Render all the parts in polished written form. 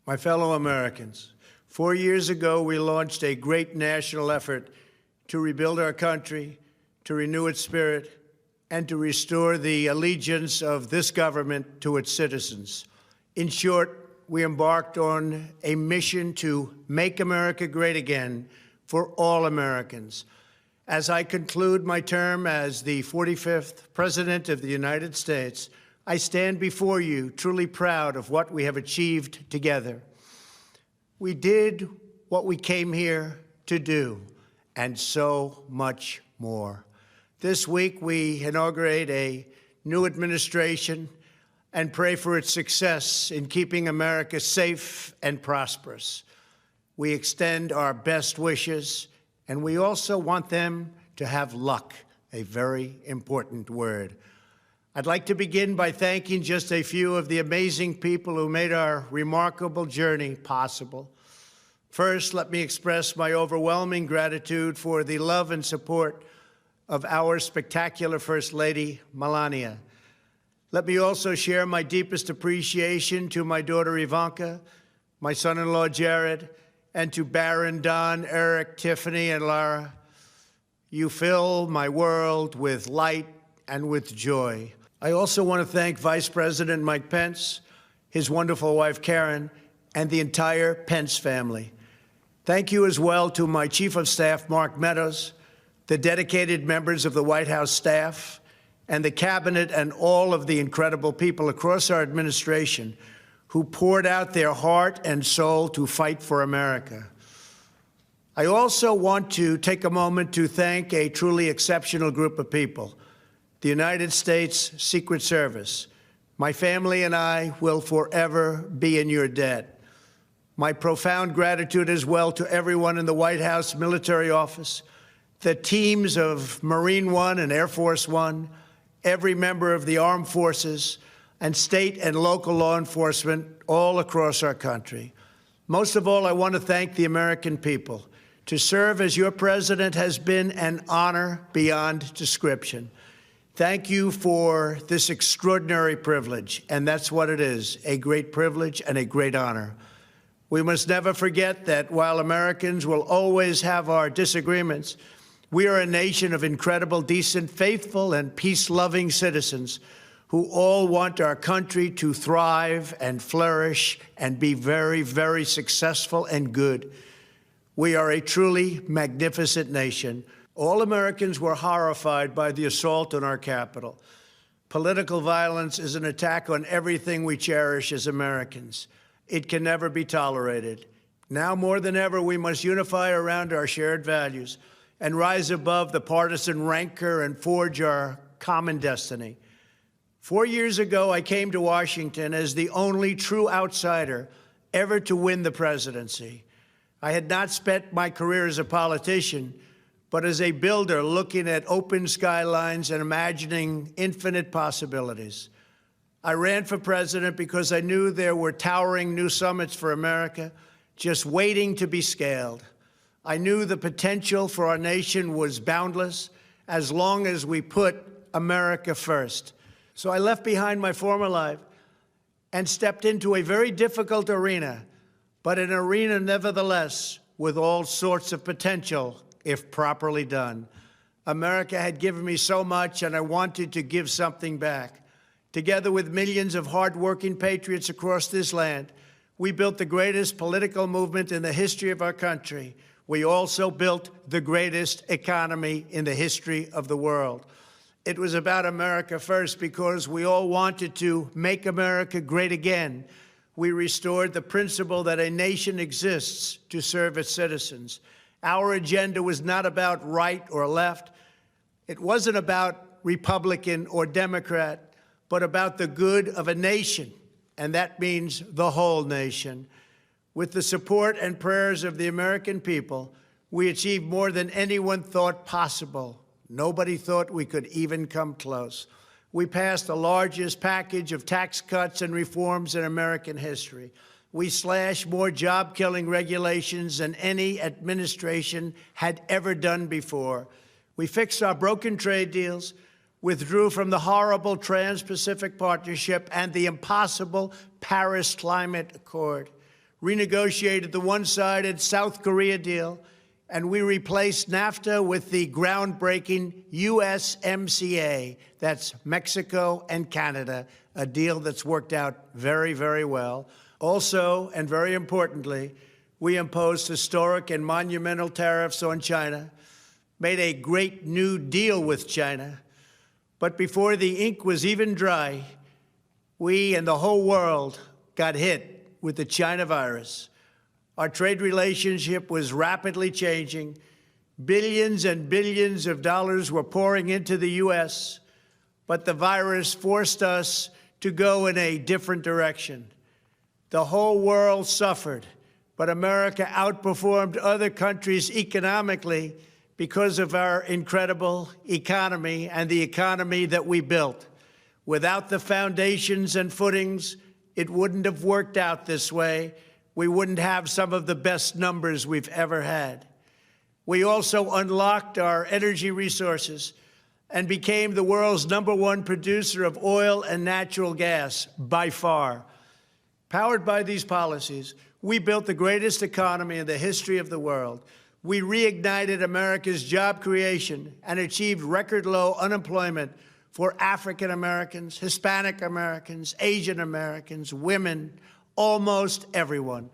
My fellow Americans, 4 years ago, we launched a great national effort to rebuild our country, to renew its spirit, and to restore the allegiance of this government to its citizens. In short, we embarked on a mission to make America great again for all Americans. As I conclude my term as the 45th President of the United States, I stand before you truly proud of what we have achieved together. We did what we came here to do, and so much more. This week, we inaugurate a new administration and pray for its success in keeping America safe and prosperous. We extend our best wishes, and we also want them to have luck, a very important word. I'd like to begin by thanking just a few of the amazing people who made our remarkable journey possible. First, let me express my overwhelming gratitude for the love and support of our spectacular First Lady, Melania. Let me also share my deepest appreciation to my daughter Ivanka, my son-in-law Jared, and to Barron, Don, Eric, Tiffany, and Lara. You fill my world with light and with joy. I also want to thank Vice President Mike Pence, his wonderful wife Karen, and the entire Pence family. Thank you as well to my Chief of Staff, Mark Meadows, the dedicated members of the White House staff, and the Cabinet, and all of the incredible people across our administration who poured out their heart and soul to fight for America. I also want to take a moment to thank a truly exceptional group of people. The United States Secret Service. My family and I will forever be in your debt. My profound gratitude as well to everyone in the White House Military Office, the teams of Marine One and Air Force One, every member of the armed forces, and state and local law enforcement all across our country. Most of all, I want to thank the American people. To serve as your president has been an honor beyond description. Thank you for this extraordinary privilege, and that's what it is, a great privilege and a great honor. We must never forget that while Americans will always have our disagreements, we are a nation of incredible, decent, faithful, and peace-loving citizens who all want our country to thrive and flourish and be very, very successful and good. We are a truly magnificent nation. All Americans were horrified by the assault on our Capitol. Political violence is an attack on everything we cherish as Americans. It can never be tolerated. Now more than ever, we must unify around our shared values and rise above the partisan rancor and forge our common destiny. 4 years ago, I came to Washington as the only true outsider ever to win the presidency. I had not spent my career as a politician, but as a builder looking at open skylines and imagining infinite possibilities. I ran for president because I knew there were towering new summits for America just waiting to be scaled. I knew the potential for our nation was boundless as long as we put America first. So I left behind my former life and stepped into a very difficult arena, but an arena nevertheless with all sorts of potential if properly done. America had given me so much, and I wanted to give something back. Together with millions of hardworking patriots across this land, we built the greatest political movement in the history of our country. We also built the greatest economy in the history of the world. It was about America first because we all wanted to make America great again. We restored the principle that a nation exists to serve its citizens. Our agenda was not about right or left. It wasn't about Republican or Democrat, but about the good of a nation, and that means the whole nation. With the support and prayers of the American people, we achieved more than anyone thought possible. Nobody thought we could even come close. We passed the largest package of tax cuts and reforms in American history. We slashed more job-killing regulations than any administration had ever done before. We fixed our broken trade deals, withdrew from the horrible Trans-Pacific Partnership and the impossible Paris Climate Accord, renegotiated the one-sided South Korea deal, and we replaced NAFTA with the groundbreaking USMCA. That's Mexico and Canada, a deal that's worked out very, very well. Also, and very importantly, we imposed historic and monumental tariffs on China, made a great new deal with China. But before the ink was even dry, we and the whole world got hit with the China virus. Our trade relationship was rapidly changing. Billions and billions of dollars were pouring into the U.S., but the virus forced us to go in a different direction. The whole world suffered, but America outperformed other countries economically because of our incredible economy and the economy that we built. Without the foundations and footings, it wouldn't have worked out this way. We wouldn't have some of the best numbers we've ever had. We also unlocked our energy resources and became the world's #1 producer of oil and natural gas, by far. Powered by these policies, we built the greatest economy in the history of the world. We reignited America's job creation and achieved record low unemployment for African Americans, Hispanic Americans, Asian Americans, women, almost everyone.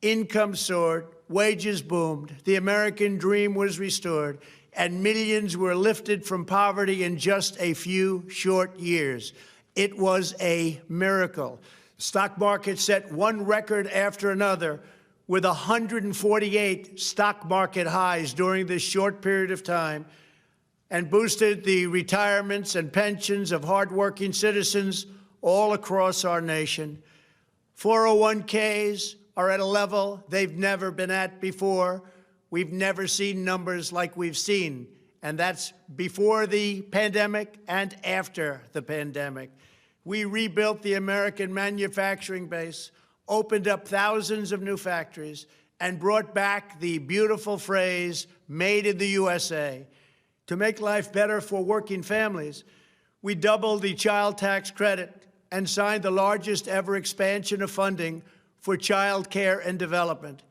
Income soared, wages boomed, the American dream was restored, and millions were lifted from poverty in just a few short years. It was a miracle. The stock market set one record after another, with 148 stock market highs during this short period of time, and boosted the retirements and pensions of hardworking citizens all across our nation. 401ks are at a level they've never been at before. We've never seen numbers like we've seen, and that's before the pandemic and after the pandemic. We rebuilt the American manufacturing base, opened up thousands of new factories, and brought back the beautiful phrase, made in the USA. To make life better for working families, we doubled the child tax credit and signed the largest ever expansion of funding for child care and development.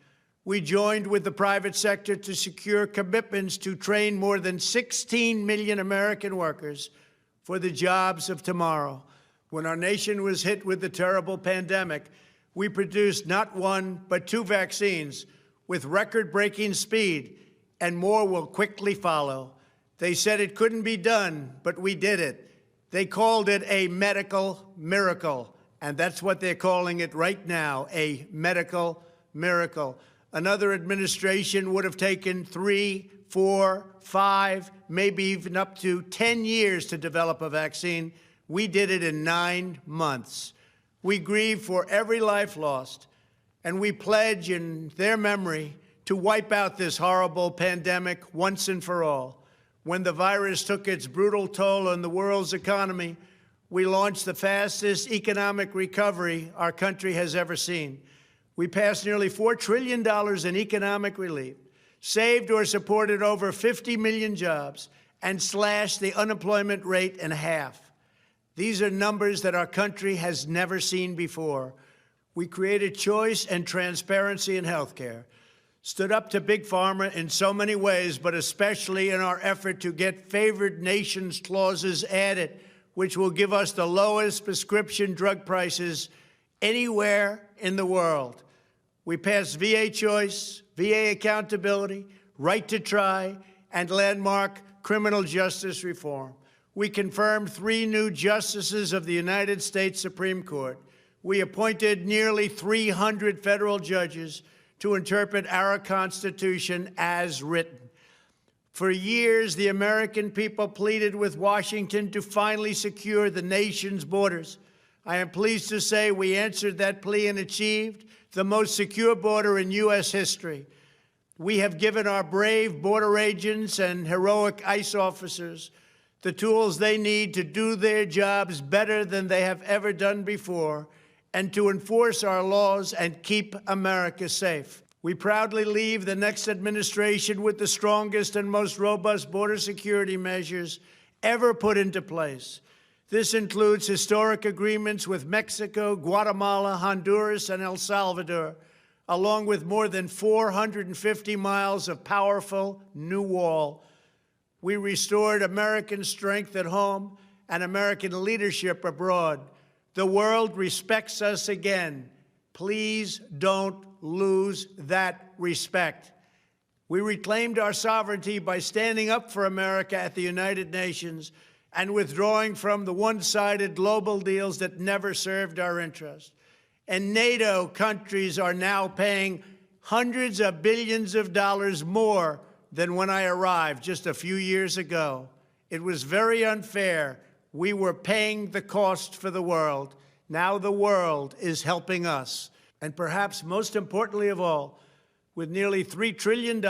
We joined with the private sector to secure commitments to train more than 16 million American workers for the jobs of tomorrow. When our nation was hit with the terrible pandemic, we produced not one, but 2 vaccines with record-breaking speed, and more will quickly follow. They said it couldn't be done, but we did it. They called it a medical miracle, and that's what they're calling it right now, a medical miracle. Another administration would have taken 3, 4, 5, maybe even up to 10 years to develop a vaccine. We did it in 9 months. We grieve for every life lost, and we pledge in their memory to wipe out this horrible pandemic once and for all. When the virus took its brutal toll on the world's economy, we launched the fastest economic recovery our country has ever seen. We passed nearly $4 trillion in economic relief, saved or supported over 50 million jobs, and slashed the unemployment rate in half. These are numbers that our country has never seen before. We created choice and transparency in health care, stood up to Big Pharma in so many ways, but especially in our effort to get favored nations clauses added, which will give us the lowest prescription drug prices anywhere in the world. We passed VA choice, VA accountability, right to try, and landmark criminal justice reform. We confirmed 3 new justices of the United States Supreme Court. We appointed nearly 300 federal judges to interpret our Constitution as written. For years, the American people pleaded with Washington to finally secure the nation's borders. I am pleased to say we answered that plea and achieved the most secure border in U.S. history. We have given our brave border agents and heroic ICE officers the tools they need to do their jobs better than they have ever done before, and to enforce our laws and keep America safe. We proudly leave the next administration with the strongest and most robust border security measures ever put into place. This includes historic agreements with Mexico, Guatemala, Honduras, and El Salvador, along with more than 450 miles of powerful new wall. We restored American strength at home and American leadership abroad. The world respects us again. Please don't lose that respect. We reclaimed our sovereignty by standing up for America at the United Nations and withdrawing from the one-sided global deals that never served our interests. And NATO countries are now paying hundreds of billions of dollars more than when I arrived just a few years ago. It was very unfair. We were paying the cost for the world. Now the world is helping us. And perhaps most importantly of all, with nearly $3 trillion,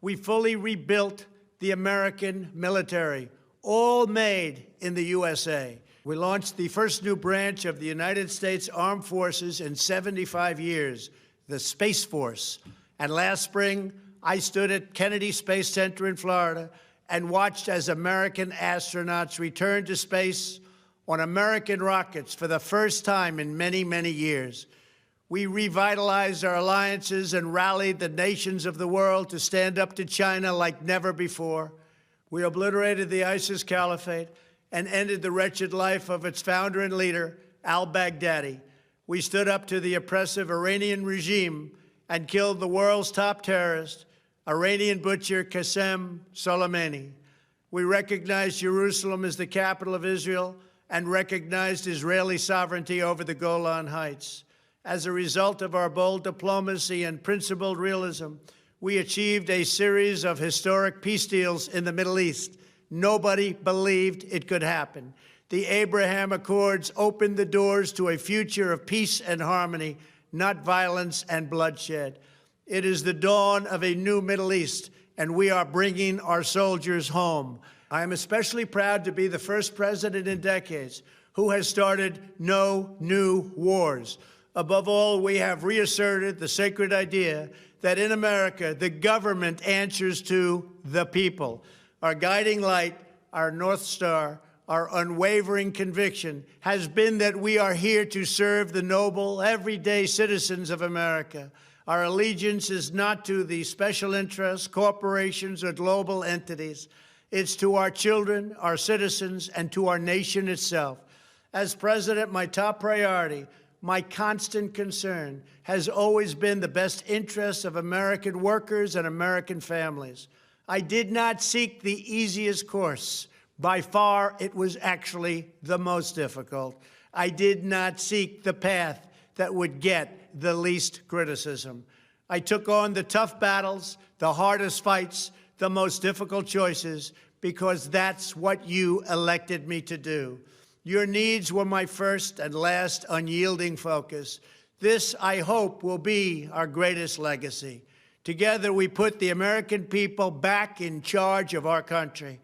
we fully rebuilt the American military, all made in the USA. We launched the first new branch of the United States Armed Forces in 75 years, the Space Force. And last spring, I stood at Kennedy Space Center in Florida and watched as American astronauts returned to space on American rockets for the first time in many, many years. We revitalized our alliances and rallied the nations of the world to stand up to China like never before. We obliterated the ISIS caliphate and ended the wretched life of its founder and leader, al-Baghdadi. We stood up to the oppressive Iranian regime and killed the world's top terrorist, Iranian butcher Qasem Soleimani. We recognized Jerusalem as the capital of Israel and recognized Israeli sovereignty over the Golan Heights. As a result of our bold diplomacy and principled realism, we achieved a series of historic peace deals in the Middle East. Nobody believed it could happen. The Abraham Accords opened the doors to a future of peace and harmony, not violence and bloodshed. It is the dawn of a new Middle East, and we are bringing our soldiers home. I am especially proud to be the first president in decades who has started no new wars. Above all, we have reasserted the sacred idea that in America, the government answers to the people. Our guiding light, our North Star, our unwavering conviction has been that we are here to serve the noble, everyday citizens of America. Our allegiance is not to the special interests, corporations, or global entities. It's to our children, our citizens, and to our nation itself. As president, my top priority, my constant concern, has always been the best interests of American workers and American families. I did not seek the easiest course. By far, it was actually the most difficult. I did not seek the path that would get the least criticism. I took on the tough battles, the hardest fights, the most difficult choices, because that's what you elected me to do. Your needs were my first and last unyielding focus. This, I hope, will be our greatest legacy. Together, we put the American people back in charge of our country.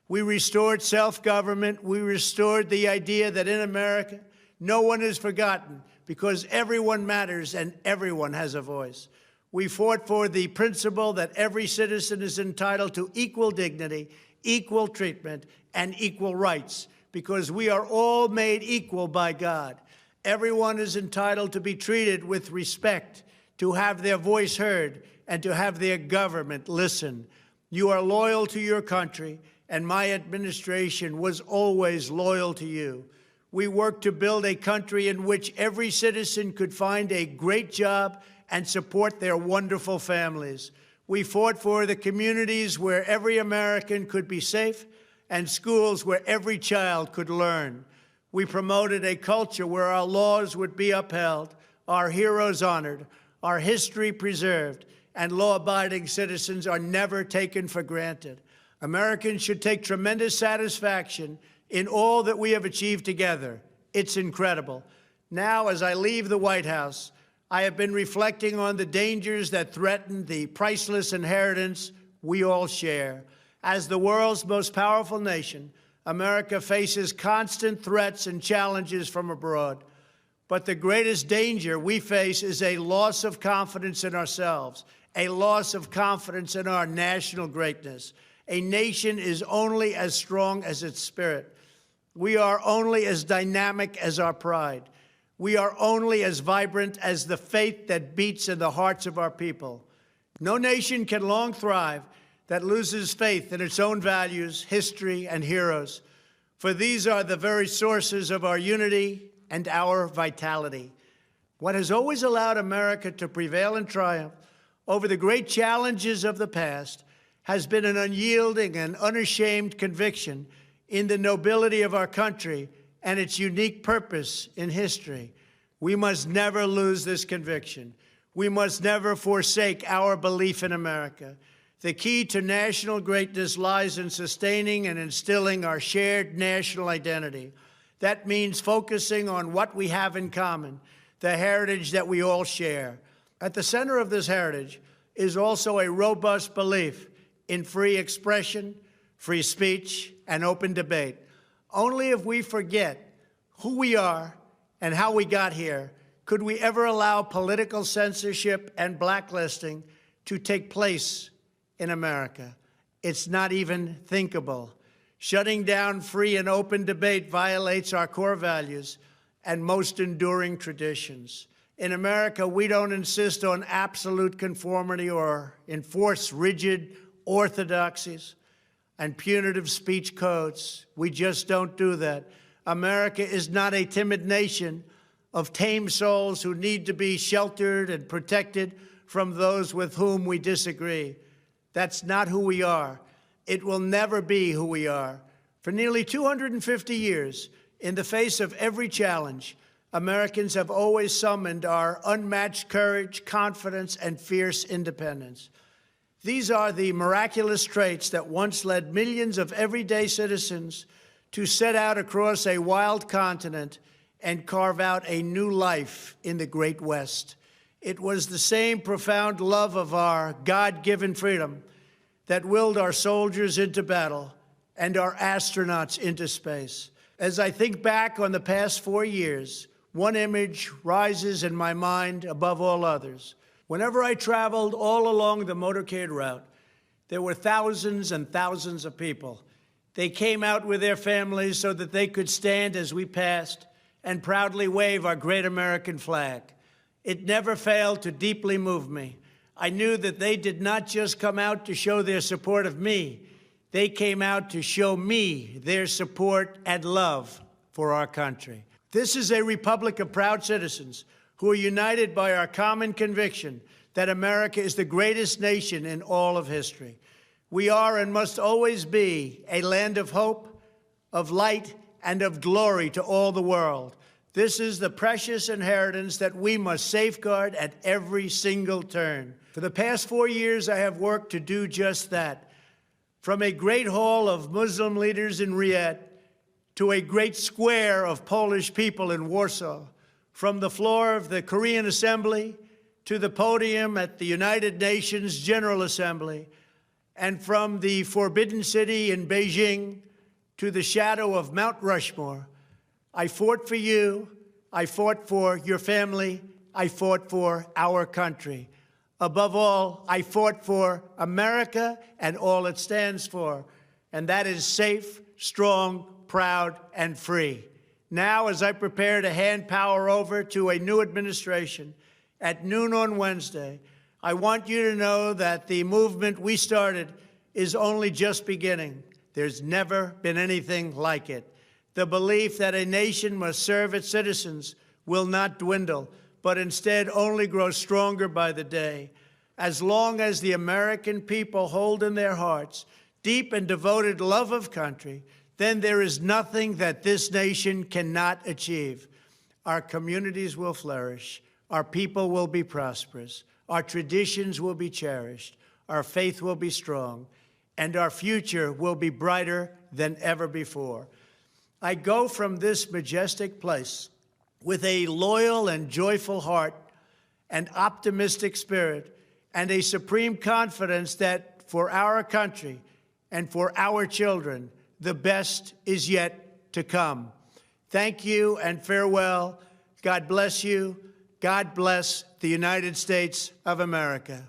We restored self-government. We restored the idea that in America, no one is forgotten because everyone matters and everyone has a voice. We fought for the principle that every citizen is entitled to equal dignity, equal treatment, and equal rights because we are all made equal by God. Everyone is entitled to be treated with respect, to have their voice heard, and to have their government listen. You are loyal to your country, and my administration was always loyal to you. We worked to build a country in which every citizen could find a great job and support their wonderful families. We fought for the communities where every American could be safe and schools where every child could learn. We promoted a culture where our laws would be upheld, our heroes honored, our history preserved, and law-abiding citizens are never taken for granted. Americans should take tremendous satisfaction in all that we have achieved together. It's incredible. Now, as I leave the White House, I have been reflecting on the dangers that threaten the priceless inheritance we all share. As the world's most powerful nation, America faces constant threats and challenges from abroad. But the greatest danger we face is a loss of confidence in ourselves, a loss of confidence in our national greatness. A nation is only as strong as its spirit. We are only as dynamic as our pride. We are only as vibrant as the faith that beats in the hearts of our people. No nation can long thrive that loses faith in its own values, history, and heroes, for these are the very sources of our unity and our vitality. What has always allowed America to prevail and triumph over the great challenges of the past has been an unyielding and unashamed conviction in the nobility of our country and its unique purpose in history. We must never lose this conviction. We must never forsake our belief in America. The key to national greatness lies in sustaining and instilling our shared national identity. That means focusing on what we have in common, the heritage that we all share. At the center of this heritage is also a robust belief in free expression, free speech, and open debate. Only if we forget who we are and how we got here could we ever allow political censorship and blacklisting to take place in America. It's not even thinkable. Shutting down free and open debate violates our core values and most enduring traditions. In America, we don't insist on absolute conformity or enforce rigid orthodoxies and punitive speech codes. We just don't do that. America is not a timid nation of tame souls who need to be sheltered and protected from those with whom we disagree. That's not who we are. It will never be who we are. For nearly 250 years, in the face of every challenge, Americans have always summoned our unmatched courage, confidence, and fierce independence. These are the miraculous traits that once led millions of everyday citizens to set out across a wild continent and carve out a new life in the Great West. It was the same profound love of our God-given freedom that willed our soldiers into battle and our astronauts into space. As I think back on the past 4 years, one image rises in my mind above all others. Whenever I traveled all along the motorcade route, there were thousands and thousands of people. They came out with their families so that they could stand as we passed and proudly wave our great American flag. It never failed to deeply move me. I knew that they did not just come out to show their support of me. They came out to show me their support and love for our country. This is a republic of proud citizens who are united by our common conviction that America is the greatest nation in all of history. We are and must always be a land of hope, of light, and of glory to all the world. This is the precious inheritance that we must safeguard at every single turn. For the past 4 years, I have worked to do just that. From a great hall of Muslim leaders in Riyadh to a great square of Polish people in Warsaw, from the floor of the Korean Assembly to the podium at the United Nations General Assembly, and from the Forbidden City in Beijing to the shadow of Mount Rushmore, I fought for you, I fought for your family, I fought for our country. Above all, I fought for America and all it stands for, and that is safe, strong, proud, and free. Now, as I prepare to hand power over to a new administration at noon on Wednesday, I want you to know that the movement we started is only just beginning. There's never been anything like it. The belief that a nation must serve its citizens will not dwindle, but instead only grow stronger by the day. As long as the American people hold in their hearts deep and devoted love of country, then there is nothing that this nation cannot achieve. Our communities will flourish, our people will be prosperous, our traditions will be cherished, our faith will be strong, and our future will be brighter than ever before. I go from this majestic place with a loyal and joyful heart, an optimistic spirit, and a supreme confidence that for our country and for our children, the best is yet to come. Thank you and farewell. God bless you. God bless the United States of America.